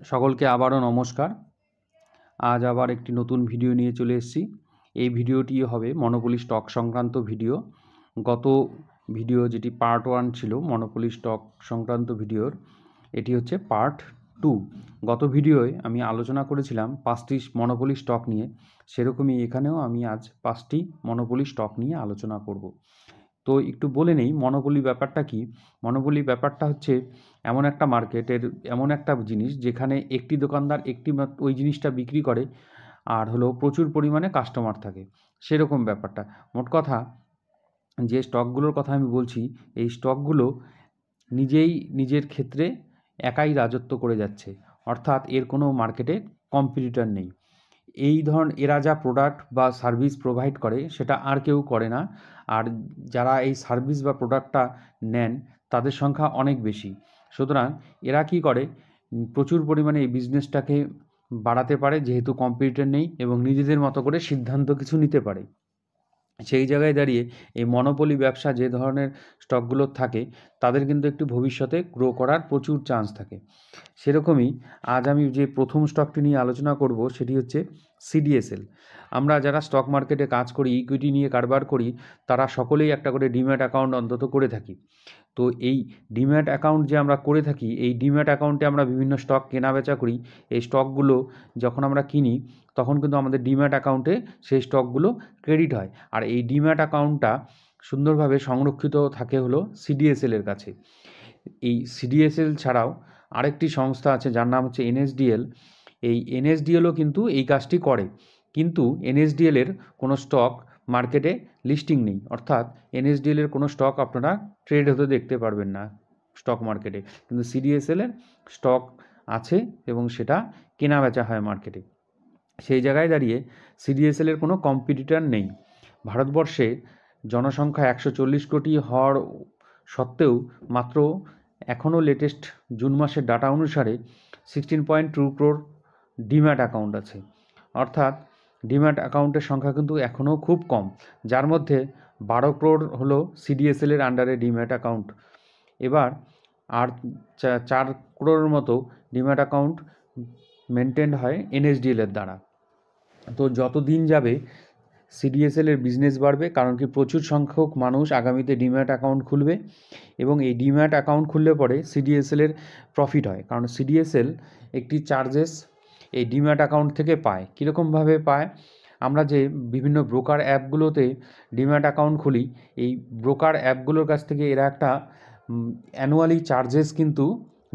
সকলকে আবারও নমস্কার। আজ আবার একটি নতুন ভিডিও নিয়ে চলে এসেছি। এই ভিডিওটি হবে মনোপলি স্টক সংক্রান্ত ভিডিও। গত ভিডিও যেটি পার্ট 1 ছিল মনোপলি স্টক সংক্রান্ত ভিডিওর, এটি হচ্ছে পার্ট 2। গত ভিডিওয় আমি আলোচনা করেছিলাম 5টি মনোপলি স্টক নিয়ে, সেরকমই এখানেও আমি আজ 5টি মনোপলি স্টক নিয়ে আলোচনা করব। তো একটু বলে নেই মনোপলি ব্যাপারটা কি। মনোপলি ব্যাপারটা হচ্ছে এমন একটা মার্কেটের এমন একটা জিনিস যেখানে একটি দোকানদার ওই জিনিসটা বিক্রি করে, আর হলো প্রচুর পরিমাণে কাস্টমার থাকে, সেরকম ব্যাপারটা। মোট কথা, যে স্টকগুলোর কথা আমি বলছি, এই স্টকগুলো নিজেই নিজের ক্ষেত্রে একাই রাজত্ব করে যাচ্ছে, অর্থাৎ এর কোনো মার্কেটে কম্পিটিটর নেই। এরা যা প্রোডাক্ট বা সার্ভিস প্রোভাইড করে সেটা আর কেউ করে না, আর যারা এই সার্ভিস বা প্রোডাক্টটা নেন তাদের সংখ্যা অনেক বেশি। সুতরাং এরা কি করে, প্রচুর পরিমাণে এই বিজনেসটাকে বাড়াতে পারে, যেহেতু কম্পিটিটর নেই, এবং নিজেদের মতো করে সিদ্ধান্ত কিছু নিতে পারে। সেই জায়গায় দাঁড়িয়ে এই মনোপলি ব্যবসা যে ধরনের স্টকগুলোর থাকে, তাদের কিন্তু একটু ভবিষ্যতে গ্রো করার প্রচুর চান্স থাকে। সেরকমই আজ আমি যে প্রথম স্টকটি নিয়ে আলোচনা করব সেটি হচ্ছে সিডিএসএল। আমরা যারা স্টক মার্কেটে কাজ করি, ইকুইটি নিয়ে কারবার করি, তারা সকলেই একটা করে ডিম্যাট অ্যাকাউন্ট অন্তত করে থাকি। তো এই ডিম্যাট অ্যাকাউন্ট যে আমরা করে থাকি, এই ডিম্যাট অ্যাকাউন্টে আমরা বিভিন্ন স্টক কেনা বেচা করি। এই স্টকগুলো যখন আমরা কিনি, তখন কিন্তু আমাদের ডিম্যাট অ্যাকাউন্টে সেই স্টকগুলো ক্রেডিট হয়। আর এই ডিম্যাট অ্যাকাউন্টটা সুন্দরভাবে সংরক্ষিত থাকে হলো সিডিএসএলের কাছে। এই সিডিএসএল ছাড়াও আরেকটি সংস্থা আছে যার নাম হচ্ছে এনএসডিএল। এই এনএসডিএলও কিন্তু এই কাজটি করে, কিন্তু এনএসডিএলের কোনো স্টক মার্কেটে লিস্টিং নেই, অর্থাৎ এনএসডিএলের কোনো স্টক আপনারা ট্রেড হতে দেখতে পারবেন না স্টক মার্কেটে। কিন্তু সিডিএসএলের স্টক আছে এবং সেটা কেনা বেচা হয় মার্কেটে। সেই জায়গায় দাঁড়িয়ে সিডিএসএলের কোনো কম্পিটিটর নেই। ভারতবর্ষে জনসংখ্যা 140 কোটি হওয়ার সত্ত্বেও মাত্র এখনও লেটেস্ট জুন মাসের ডাটা অনুসারে 16.2 crore ডিম্যাট অ্যাকাউন্ট আছে, অর্থাৎ ডিম্যাট অ্যাকাউন্টের সংখ্যা কিন্তু এখনও খুব কম, যার মধ্যে 12 crore হলো সিডিএসএলের আন্ডারে ডিম্যাট অ্যাকাউন্ট। এবার আর 4 crore মতো ডিম্যাট অ্যাকাউন্ট মেনটেন হয় এনএসডিএলের দ্বারা। তো যত দিন যাবে সিডিএসএলের বিজনেস বাড়বে, কারণ কি প্রচুর সংখ্যক মানুষ আগামীতে ডিম্যাট অ্যাকাউন্ট খুলবে, এবং এই ডিম্যাট অ্যাকাউন্ট খুললে পরে সিডিএসএলের প্রফিট হয়, কারণ সিডিএসএল একটি চার্জেস এই ডিম্যাট অ্যাকাউন্ট থেকে পায়। কীরকমভাবে পায়, আমরা যে বিভিন্ন ব্রোকার অ্যাপগুলোতে ডিম্যাট অ্যাকাউন্ট খুলি, এই ব্রোকার অ্যাপগুলোর কাছ থেকে এরা একটা অ্যানুয়ালি চার্জেস কিন্তু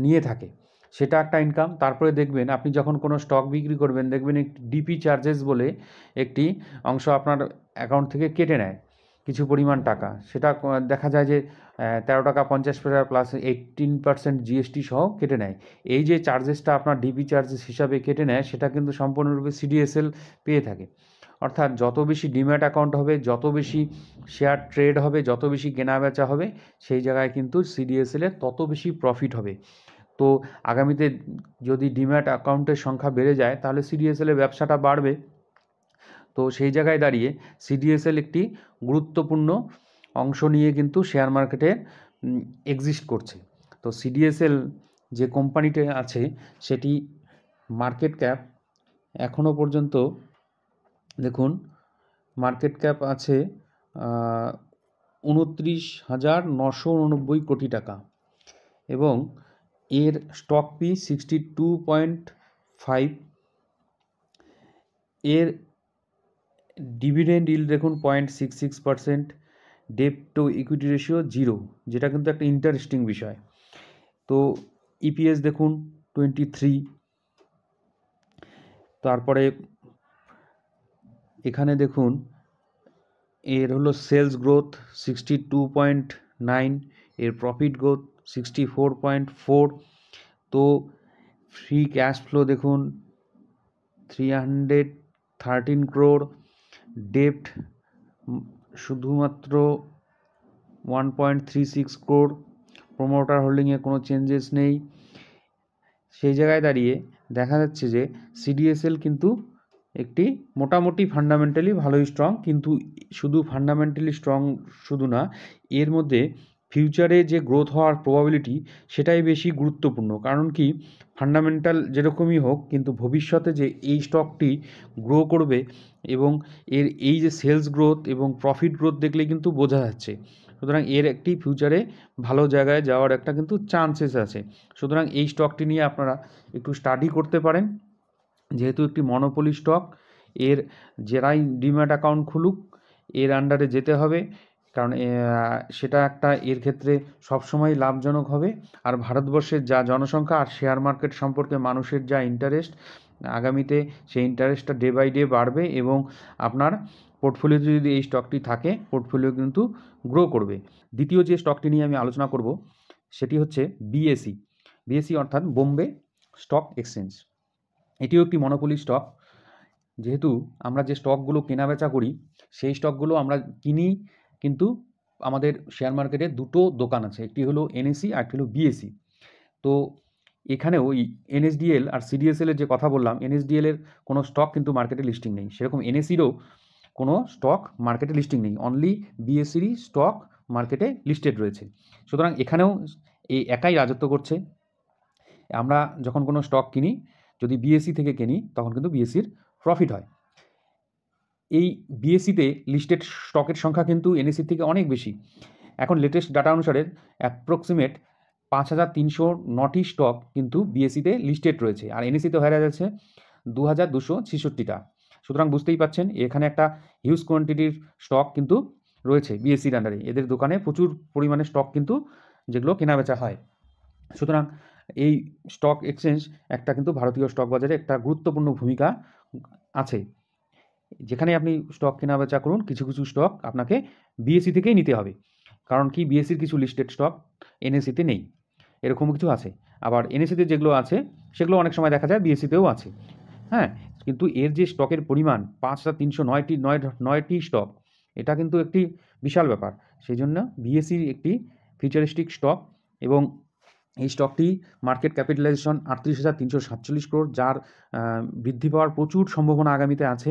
নিয়ে থাকে, সেটা একটা ইনকাম। তারপরে দেখবেন আপনি যখন কোনো স্টক বিক্রি করবেন, দেখবেন একটি ডিপি চার্জেস বলে একটি অংশ আপনার অ্যাকাউন্ট থেকে কেটে নেয় কিছু পরিমাণ টাকা। সেটা দেখা যায় যে 13.50 টাকা প্লাস 18% জিএসটি সহ কেটে নেয়। এই যে চার্জেসটা আপনার ডিপি চার্জেস হিসাবে কেটে নেয়, সেটা কিন্তু সম্পূর্ণরূপে সিডিএসএল পেয়ে থাকে। অর্থাৎ যত বেশি ডিম্যাট অ্যাকাউন্ট হবে, যত বেশি শেয়ার ট্রেড হবে, যত বেশি কেনা বেচা হবে, সেই জায়গায় কিন্তু সিডিএসএলের তত বেশি প্রফিট হবে। তো আগামীতে যদি ডিম্যাট অ্যাকাউন্টের সংখ্যা বেড়ে যায়, তাহলে সিডিএসএলের ব্যবসাটা বাড়বে। তো সেই জায়গায় দাঁড়িয়ে সিডিএসএল একটি গুরুত্বপূর্ণ অংশ নিয়ে কিন্তু শেয়ার মার্কেটে এক্সিস্ট করছে। তো সিডিএসএল যে কোম্পানিতে আছে, সেটি মার্কেট ক্যাপ এখনও পর্যন্ত দেখুন মার্কেট ক্যাপ আছে 29,989 কোটি টাকা, এবং এর স্টক পি 62.5, এর ডিভিডেন্ড ইল্ড দেখুন 0.66%, ডেট টু ইকুইটি রেশিও 0, যেটা কিন্তু একটা ইন্টারেস্টিং বিষয়। তো ইপিএস দেখুন 23। তারপরে এখানে দেখুন এর হলো সেলস গ্রোথ 62.9, এর প্রফিট গ্রোথ 64.4। তো ফ্রি ক্যাশ ফ্লো দেখুন 313 crore, ডেপ্ট শুধুমাত্র 1.36 crore, প্রোমোটার হোল্ডিংয়ে কোনো চেঞ্জেস নেই। সেই জায়গায় দাঁড়িয়ে দেখা যাচ্ছে যে সিডিএসএল কিন্তু একটি মোটামুটি ফান্ডামেন্টালি ভালোই স্ট্রং, কিন্তু শুধু ফান্ডামেন্টালি স্ট্রং শুধু না, এর মধ্যে ফিউচারে যে গ্রোথ হওয়ার প্রবাবিলিটি সেটাই বেশি গুরুত্বপূর্ণ। কারণ কি, ফান্ডামেন্টাল যেরকমই হোক, কিন্তু ভবিষ্যতে যে এই স্টকটি গ্রো করবে এবং এর এই যে সেলস গ্রোথ এবং প্রফিট গ্রোথ দেখলে কিন্তু বোঝা যাচ্ছে। সুতরাং এর একটি ফিউচারে ভালো জায়গায় যাওয়ার একটা কিন্তু চান্সেস আছে। সুতরাং এই স্টকটি নিয়ে আপনারা একটু স্টাডি করতে পারেন। যেহেতু একটি মনোপলি স্টক, এর যারাই ডিম্যাট অ্যাকাউন্ট খুলুক এর আন্ডারে যেতে হবে, কারণ সেটা একটা এর ক্ষেত্রে সবসময় লাভজনক হবে। আর ভারতবর্ষের যা জনসংখ্যা আর শেয়ার মার্কেট সম্পর্কে মানুষের যা ইন্টারেস্ট, আগামীতে সেই ইন্টারেস্টটা ডে বাই ডে বাড়বে এবং আপনার পোর্টফোলিওতে যদি এই স্টকটি থাকে, পোর্টফোলিও কিন্তু গ্রো করবে। দ্বিতীয় যে স্টকটি নিয়ে আমি আলোচনা করব সেটি হচ্ছে বিএসই। বিএসই অর্থাৎ বোম্বে স্টক এক্সচেঞ্জ। এটিও একটি মনোপলি স্টক। যেহেতু আমরা যে স্টকগুলো কেনাবেচা করি সেই স্টকগুলো আমরা কিনি, কিন্তু আমাদের শেয়ার মার্কেটে দুটো দোকান আছে, একটি হলো এনএসই আর একটি হলো বিএসই। তো এখানেও ওই এনএসডিএল আর সিডিএসএল এর যে কথা বললাম, এনএসডিএল এর কোনো স্টক কিন্তু মার্কেটে লিস্টিং নেই, সেরকম এনএসিরও কোনো স্টক মার্কেটে লিস্টিং নেই, অনলি বিএসসিরই স্টক মার্কেটে লিস্টেড রয়েছে। সুতরাং এখানেও এই একাই রাজত্ব করছে। আমরা যখন কোনো স্টক কিনি, যদি বিএসসি থেকে কিনি তখন কিন্তু বিএসসির প্রফিট হয়। এই বিএসসিতে লিস্টেড স্টকের সংখ্যা কিন্তু এনএসসি থেকে অনেক বেশি। এখন লেটেস্ট ডাটা অনুসারে অ্যাপ্রক্সিমেট 5309টি স্টক কিন্তু বিএসসিতে লিস্টেড রয়েছে, আর এনএসসিতে হয়ে যাচ্ছে 2266টা। সুতরাং বুঝতেই পাচ্ছেন এখানে একটা হিউজ কোয়ান্টিটির স্টক কিন্তু রয়েছে বিএসসির আন্ডারে। এদের দোকানে প্রচুর পরিমাণে স্টক কিন্তু যেগুলো কেনাবেচা হয়। সুতরাং এই স্টক এক্সচেঞ্জ একটা কিন্তু ভারতীয় স্টক বাজারে একটা গুরুত্বপূর্ণ ভূমিকা আছে। যেখানে আপনি স্টক কেনাবেচা করুন, কিছু কিছু স্টক আপনাকে বিএসসি থেকেই নিতে হবে। কারণ কি, বিএসসির কিছু লিস্টেড স্টক এনএসসিতে নেই, এরকম কিছু আছে। আবার এনএসসিতে যেগুলো আছে সেগুলো অনেক সময় দেখা যায় বিএসসিতেও আছে। হ্যাঁ, কিন্তু এর যে স্টকের পরিমাণ 5309টি স্টক, এটা কিন্তু একটি বিশাল ব্যাপার। সেই জন্য বিএসসি একটি ফিউচারিস্টিক স্টক এবং এই স্টকটি মার্কেট ক্যাপিটালাইজেশন 38,347 crore, যার বৃদ্ধি পাওয়ার প্রচুর সম্ভাবনা আগামীতে আছে।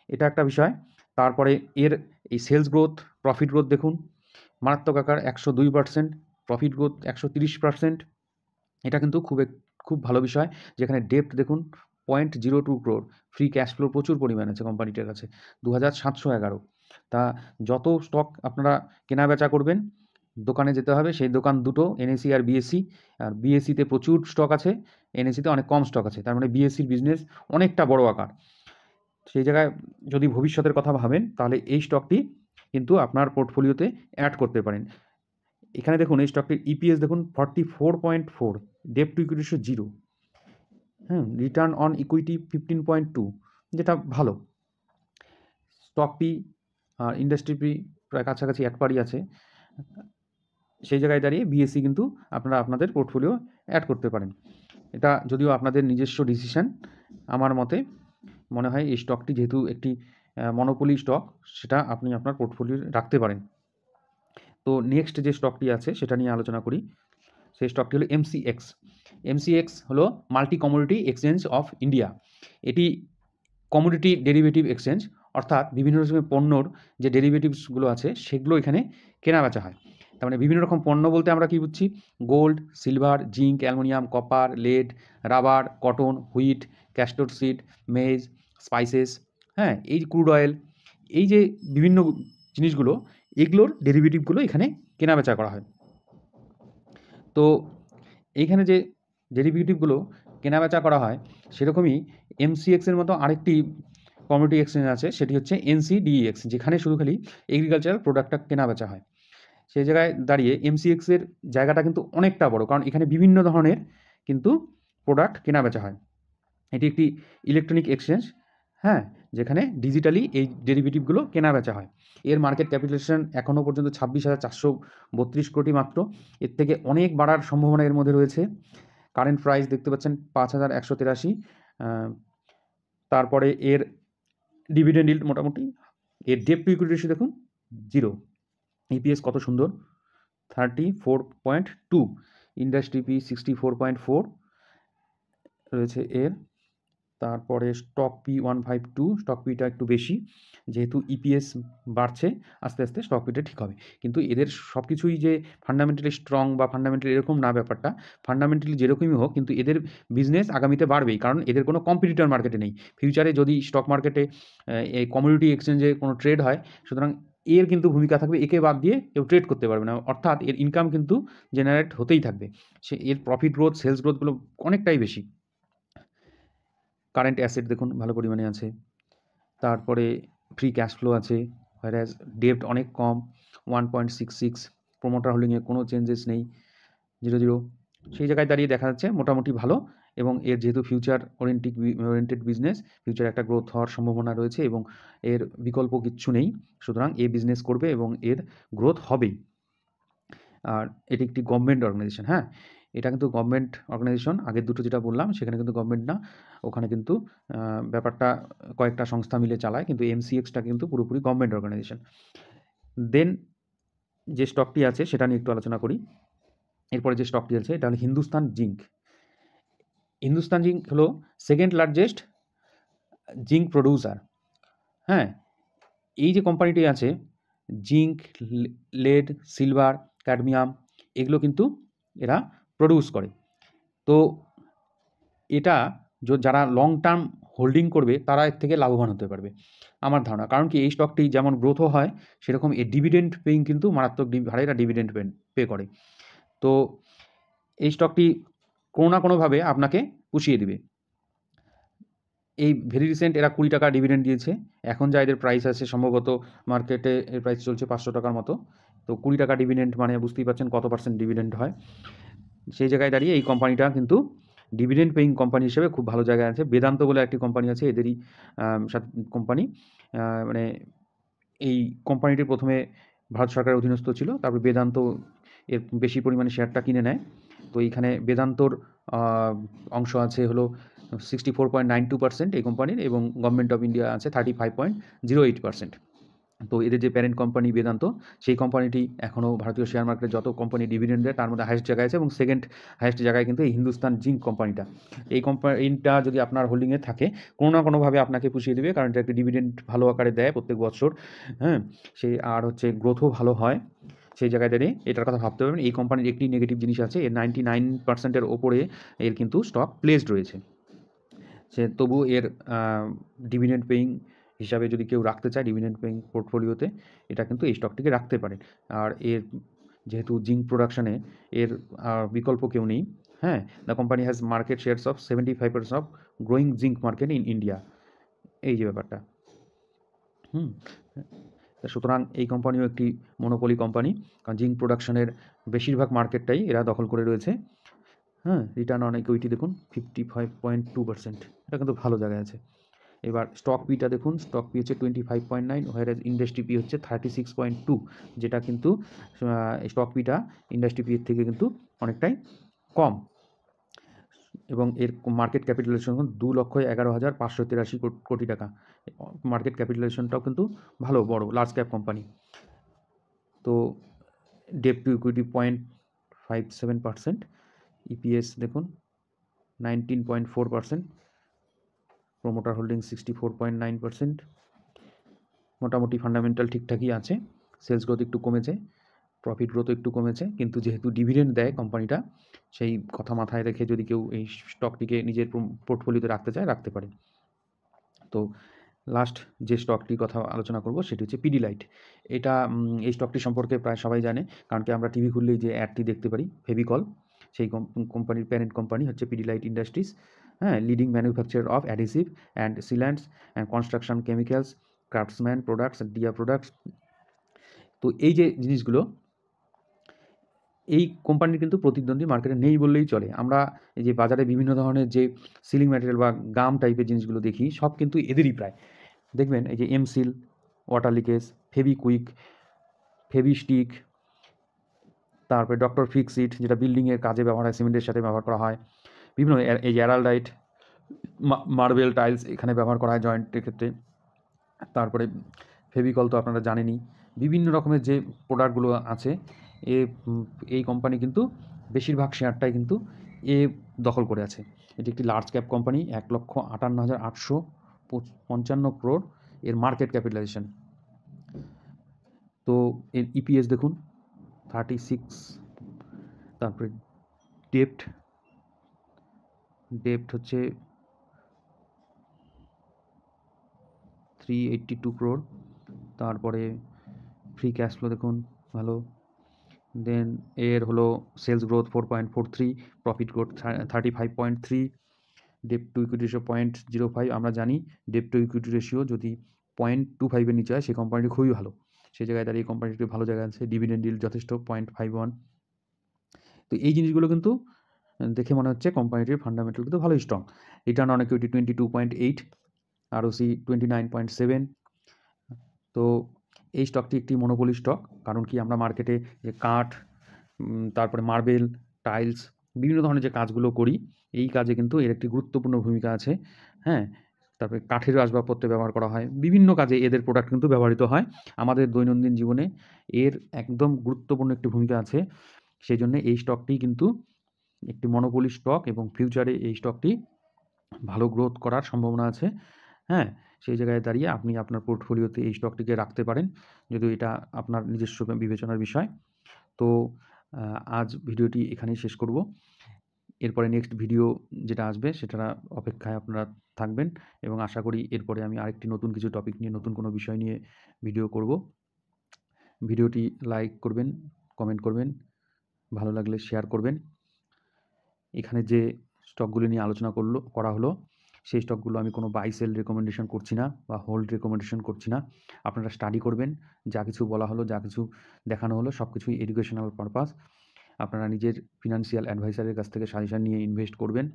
এটা একটা বিষয়। তারপরে এর এই সেলস গ্রোথ, প্রফিট গ্রোথ দেখুন, মারাত্মক আকার 102%, প্রফিট গ্রোথ 130%। এটা কিন্তু খুব ভালো বিষয়। যেখানে ডেপ্ট দেখুন 0.02 crore, ফ্রি ক্যাশ ফ্লো প্রচুর পরিমাণে আছে কোম্পানিটার কাছে 2711। তা যত স্টক আপনারা কেনাবেচা করবেন, দোকানে যেতে হবে, সেই দোকান দুটো, এনএসি আর বিএসসি। আর বিএসসিতে প্রচুর স্টক আছে, এনএসিতে অনেক কম স্টক আছে, তার মানে বিএসসির বিজনেস অনেকটা বড় আকার। সেই জায়গায় যদি ভবিষ্যতের কথা ভাবেন তাহলে এই স্টকটি কিন্তু আপনার পোর্টফোলিওতে অ্যাড করতে পারেন। এখানে দেখুন এই স্টকটির ইপিএস দেখুন 44.4, debt to equity ratio 0, return on equity 15.2, যেটা ভালো। Stock P R industry P প্রায় কাছাকাছি এক পারই আছে। সেই জায়গায় দাঁড়িয়ে বিএসসি কিন্তু আপনারা আপনাদের পোর্টফোলিও অ্যাড করতে পারেন। এটা যদিও আপনাদের নিজস্ব ডিসিশন, আমার মতে মনে হয় এই স্টকটি যেহেতু একটি মনোপলি স্টক, সেটা আপনি আপনার পোর্টফোলিও রাখতে পারেন। তো নেক্সট যে স্টকটি আছে সেটা নিয়ে আলোচনা করি। সেই স্টকটি হলো এমসিএক্স। এমসিএক্স হলো multi commodity exchange of India. এটি কমোডিটি ডেরিভেটিভ এক্সচেঞ্জ, অর্থাৎ বিভিন্ন রকমের পণ্যর যে ডেরিভেটিভসগুলো আছে সেগুলো এখানে কেনাবেচা হয়। তার মানে বিভিন্ন রকম পণ্য বলতে আমরা কী বুঝছি, gold, silver, zinc, aluminium, copper, lead, rubber, cotton, wheat, castor seed, maize, spices, এই ক্রুড অয়েল, এই যে বিভিন্ন জিনিসগুলো, এগুলোর ডেরিভেটিভগুলো এখানে কেনাবেচা করা হয়। তো এইখানে যে ডেরিভেটিভগুলো কেনাবেচা করা হয়, সেরকমই এমসিএক্সের মতো আরেকটি কমোডিটি এক্সচেঞ্জ আছে, সেটি হচ্ছে এনসিডিএক্স, যেখানে শুধু খালি এগ্রিকালচারাল প্রোডাক্টটা কেনাবেচা হয়। সেই জায়গায় দাঁড়িয়ে এমসিএক্সের জায়গাটা কিন্তু অনেকটা বড়, কারণ এখানে বিভিন্ন ধরনের কিন্তু প্রোডাক্ট কেনাবেচা হয়। এটি একটি ইলেকট্রনিক এক্সচেঞ্জ, যেখানে ডিজিটালি এই ডেরিভেটিভগুলো কেনাবেচা হয়। এর মার্কেট ক্যাপিটালাইজেশন এখনও পর্যন্ত 26,432 কোটি মাত্র। এর থেকে অনেক বাড়ার সম্ভাবনা এর মধ্যে রয়েছে। কারেন্ট প্রাইস দেখতে পাচ্ছেন 5,183। তারপরে এর ডিভিডেন্ড ইল্ড মোটামুটি, এর ডেপ টু ইকুইটি রেশিও দেখুন 0, ইপিএস কত সুন্দর 34.2, ইন্ডাস্ট্রি পি 64.4 রয়েছে এর। তারপরে স্টক পি 152, স্টক পিটা একটু বেশি, যেহেতু ইপিএস বাড়ছে আস্তে আস্তে স্টক পিটা ঠিক হবে। কিন্তু এদের সব কিছুই যে ফান্ডামেন্টালি স্ট্রং বা ফান্ডামেন্টালি এরকম না ব্যাপারটা, ফান্ডামেন্টালি যেরকমই হোক কিন্তু এদের বিজনেস আগামীতে বাড়বেই, কারণ এদের কোনো কম্পিটিটর মার্কেটে নেই। ফিউচারে যদি স্টক মার্কেটে এই কমোডিটি এক্সচেঞ্জে কোনো ট্রেড হয়, সুতরাং এর কিন্তু ভূমিকা থাকবে, একে বাদ দিয়ে কেউ ট্রেড করতে পারবে না, অর্থাৎ এর ইনকাম কিন্তু জেনারেট হতেই থাকবে। এর প্রফিট গ্রোথ, সেলস গ্রোথগুলো অনেকটাই বেশি। কারেন্ট অ্যাসেট দেখুন ভালো পরিমাণে আছে, তারপরে ফ্রি ক্যাশ ফ্লো আছে, হোয়ারাজ ডেপ্ট অনেক কম, 1.66, প্রোমোটার হোল্ডিংয়ে কোনো চেঞ্জেস নেই, 0 সেই জায়গায় দাঁড়িয়ে দেখা যাচ্ছে মোটামুটি ভালো। এবং এর যেহেতু ফিউচার ওরিয়েন্টেড বিজনেস, ফিউচারে একটা গ্রোথ হওয়ার সম্ভাবনা রয়েছে এবং এর বিকল্প কিচ্ছু নেই, সুতরাং এ বিজনেস করবে এবং এর গ্রোথ হবেই। আর এটি একটি গভর্নমেন্ট অর্গানাইজেশন, হ্যাঁ এটা কিন্তু গভর্নমেন্ট অর্গানাইজেশন, আগের দুটো যেটা বললাম সেখানে কিন্তু গভর্নমেন্ট না, ওখানে কিন্তু ব্যাপারটা কয়েকটা সংস্থা মিলে চালায়, কিন্তু এমসিএক্সটা কিন্তু পুরোপুরি গভর্নমেন্ট অর্গানাইজেশন। দেন যে স্টকটি আছে সেটা নিয়ে একটু আলোচনা করি। এরপরে যে স্টকটি আছে এটা হলো হিন্দুস্তান জিঙ্ক। হিন্দুস্তান জিঙ্ক হলো সেকেন্ড লার্জেস্ট জিঙ্ক প্রডিউসার। হ্যাঁ, এই যে কোম্পানিটি আছে, জিঙ্ক, লেড, সিলভার, ক্যাডমিয়াম এগুলো কিন্তু এরা প্রডিউস করে। তো এটা যারা লং টার্ম হোল্ডিং করবে তারা এর থেকে লাভবান হতে পারবে আমার ধারণা, কারণ কি এই স্টকটি যেমন গ্রোথও হয় সেরকম এর ডিভিডেন্ড পেইং কিন্তু মারাত্মক হারে এরা ডিভিডেন্ড পে করে। তো এই স্টকটি কোনো না কোনোভাবে আপনাকে পুষিয়ে দিবে। এই ভেরি রিসেন্ট এরা 20 টাকা ডিভিডেন্ড দিয়েছে, এখন যা এদের প্রাইস আছে সম্ভবত মার্কেটে এর প্রাইস চলছে 500 টাকার মতো। তো 20 টাকা ডিভিডেন্ড মানে বুঝতেই পারছেন কত পার্সেন্ট ডিভিডেন্ড হয়। সেই জায়গায় দাঁড়িয়ে এই কোম্পানিটা কিন্তু ডিভিডেন্ড পেইং কোম্পানি হিসেবে খুব ভালো জায়গায় আছে। বেদান্ত বলে একটি কোম্পানি আছে, এদেরই কোম্পানি, মানে এই কোম্পানিটি প্রথমে ভারত সরকারের অধীনস্থ ছিল, তারপর বেদান্ত এর বেশি পরিমাণে শেয়ারটা কিনে নেয়। তো এইখানে বেদান্তর অংশ আছে হলো 64.92% এই কোম্পানির, এবং গভর্নমেন্ট অফ ইন্ডিয়া আছে 35.08%। তো এদের যে প্যারেন্ট কোম্পানি বেদান্ত, সেই কোম্পানিটি এখনও ভারতীয় শেয়ার মার্কেটে যত কোম্পানি ডিভিডেন্ড দেয় তার মধ্যে হাইয়েস্ট জায়গায় আছে, এবং সেকেন্ড হাইয়েস্ট জায়গায় কিন্তু এই হিন্দুস্তান জিঙ্ক কোম্পানিটা। এই কোম্পানিটা যদি আপনার হোল্ডিংয়ে থাকে কোনো না কোনোভাবে আপনাকে পুষিয়ে দেবে, কারণ এটা একটা ডিভিডেন্ড ভালো আকারে দেয় প্রত্যেক বছর, হ্যাঁ সেই আর হচ্ছে গ্রোথও ভালো হয়। সেই জায়গায় দাঁড়িয়ে এটার কথা ভাবতে পারবেন। এই কোম্পানির একটি নেগেটিভ জিনিস আছে, এর 99%-এর ওপরে এর কিন্তু স্টক প্লেসড রয়েছে। সে তবু এর ডিভিডেন্ড পেইং হিসাবে যদি কেউ রাখতে চায় ডিভিডেন্ড পেইং পোর্টফোলিওতে, এটা কিন্তু এই স্টকটিকে রাখতে পারে। আর এর যেহেতু জিঙ্ক প্রোডাকশনে এর বিকল্প কেউ নেই, হ্যাঁ the company has market shares of 75% of growing zinc market in India, এই যে ব্যাপারটা। সুতরাং এই কোম্পানিও একটি মনোপলি কোম্পানি, কারণ জিঙ্ক প্রোডাকশনের বেশিরভাগ মার্কেটটাই এরা দখল করে রয়েছে। হ্যাঁ, রিটার্ন অন ইকুইটি দেখুন 55.2%, এটা কিন্তু ভালো জায়গায় আছে। এবার স্টক পিটা দেখুন, স্টক পি হচ্ছে 25.9, হোয়ারাজ ইন্ডাস্ট্রি পি হচ্ছে 36.2, যেটা কিন্তু স্টক পিটা ইন্ডাস্ট্রি পি এর থেকে কিন্তু অনেকটাই কম। এবং এর মার্কেট ক্যাপিটালাইজেশন 2,11,583 কোটি টাকা, মার্কেট ক্যাপিটালাইজেশনটাও কিন্তু ভালো বড় লার্জ ক্যাপ কোম্পানি। তো ডেট টু ইকুইটি 0.57%, ইপিএস দেখুন 19.4%, প্রোমোটার হোল্ডিং 64.9%, মোটামুটি ফান্ডামেন্টাল ঠিকঠাকই আছে। সেলস গ্রোথ একটু কমেছে, প্রফিট গ্রোথ একটু কমেছে, কিন্তু যেহেতু ডিভিডেন্ড দেয় কোম্পানিটা, সেই কথা মাথায় রেখে যদি কেউ এই স্টকটিকে নিজের পোর্টফোলিওতে রাখতে চায় রাখতে পারে। তো লাস্ট যে স্টকটির কথা আলোচনা করব সেটি হচ্ছে পিডিলাইট। এটা এই স্টকটি সম্পর্কে প্রায় সবাই জানে, কারণ কি আমরা টিভি খুললেই যে অ্যাডটি দেখতে পারি ফেভিকল, সেই কোম্পানির প্যারেন্ট কোম্পানি হচ্ছে পিডিলাইট ইন্ডাস্ট্রিজ, হ্যাঁ leading manufacture of adhesive and sealants and construction chemicals, craftsman products, ডিয়া প্রোডাক্টস। তো এই যে জিনিসগুলো এই কোম্পানির কিন্তু প্রতিদ্বন্দ্বী মার্কেটে নেই বললেই চলে। আমরা এই যে বাজারে বিভিন্ন ধরনের যে সিলিং ম্যাটেরিয়াল বা গাম টাইপের জিনিসগুলো দেখি সব কিন্তু এদেরই প্রায়। দেখবেন এই যে M seal, water leakage, Fevikwik, Fevistik, তারপরে ডক্টর ফিক্সিট যেটা বিল্ডিংয়ের কাজে ব্যবহার হয়, সিমেন্টের সাথে ব্যবহার করা হয়, বিভিন্ন এই যে অ্যারালডাইট, মার্বেল টাইলস এখানে ব্যবহার করা হয় জয়েন্টের ক্ষেত্রে। তারপরে ফেভিকল তো আপনারা জানেনই, বিভিন্ন রকমের যে প্রোডাক্টগুলো আছে এই কোম্পানি কিন্তু বেশিরভাগ শেয়ারটাই কিন্তু দখল করে আছে। এটি একটি লার্জ ক্যাপ কোম্পানি, 1,58,855 crore এর মার্কেট ক্যাপিটালাইজেশন। তো এর ইপিএস দেখুন 36। তারপরে ডেপ্ট হচ্ছে 382 crore। তারপরে ফ্রি ক্যাশ ফ্লো দেখুন ভালো। দেন এর হলো সেলস গ্রোথ 4.43, প্রফিট গ্রোথ 35.3, ডেপ্ট টু ইকুইটি রেশিও 0.05। আমরা জানি ডেপ্ট টু ইকুইটি রেশিও যদি 0.25-এর নিচে হয় সেই কোম্পানিটি খুবই ভালো। সেই জায়গায় দাঁড়িয়ে কোম্পানিটি ভালো জায়গায় আছে। ডিভিডেন্ড yield যথেষ্ট 0.51। তো এই জিনিসগুলো কিন্তু দেখে মনে হচ্ছে কোম্পানিটির ফান্ডামেন্টাল কিন্তু ভালোই strong. Return on equity 22.8, ROC 29.7। তো এই স্টকটি একটি মনোপলি স্টক। কারণ কি, আমরা মার্কেটে যে কাঠ, তারপরে মার্বেল, টাইলস, বিভিন্ন ধরনের যে কাজগুলো করি, এই কাজে কিন্তু এর একটি গুরুত্বপূর্ণ ভূমিকা আছে। হ্যাঁ, তারপরে কাঠের আসবাবপত্রে ব্যবহার করা হয়, বিভিন্ন কাজে এদের প্রোডাক্ট কিন্তু ব্যবহৃত হয়। আমাদের দৈনন্দিন জীবনে এর একদম গুরুত্বপূর্ণ একটি ভূমিকা আছে। সেই জন্য এই স্টকটি কিন্তু একটি মনোপলি স্টক এবং ফিউচারে এই স্টকটি ভালো গ্রোথ করার সম্ভাবনা আছে। হ্যাঁ, সেই জায়গায় দাঁড়িয়ে আপনি আপনার পোর্টফোলিওতে এই স্টকটিকে রাখতে পারেন, যদিও এটা আপনার নিজস্ব বিবেচনার বিষয়। তো আজ ভিডিওটি এখানেই শেষ করব। এরপরে নেক্সট ভিডিও যেটা আসবে সেটার অপেক্ষায় আপনারা থাকবেন এবং আশা করি এরপরে আমি আরেকটি নতুন কিছু টপিক নিয়ে, নতুন কোনো বিষয় নিয়ে ভিডিও করব। ভিডিওটি লাইক করবেন, কমেন্ট করবেন, ভালো লাগলে শেয়ার করবেন। এখানে যে স্টকগুলি নিয়ে আলোচনা করা হলো সেই স্টকগুলো আমি কোনো বাই সেল রেকমেন্ডেশন করছি না বা হোল্ড রেকমেন্ডেশন করছি না। আপনারা স্টাডি করবেন। যা কিছু বলা হলো, যা কিছু দেখানো হলো, সব কিছুই এডুকেশনাল পারপাস। আপনারা নিজের ফিনান্সিয়াল অ্যাডভাইসারের কাছ থেকে সাজেশন নিয়ে ইনভেস্ট করবেন,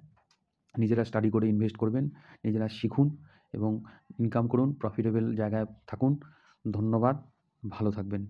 নিজেরা স্টাডি করে ইনভেস্ট করবেন, নিজেরা শিখুন এবং ইনকাম করুন, প্রফিটেবল জায়গায় থাকুন। ধন্যবাদ, ভালো থাকবেন।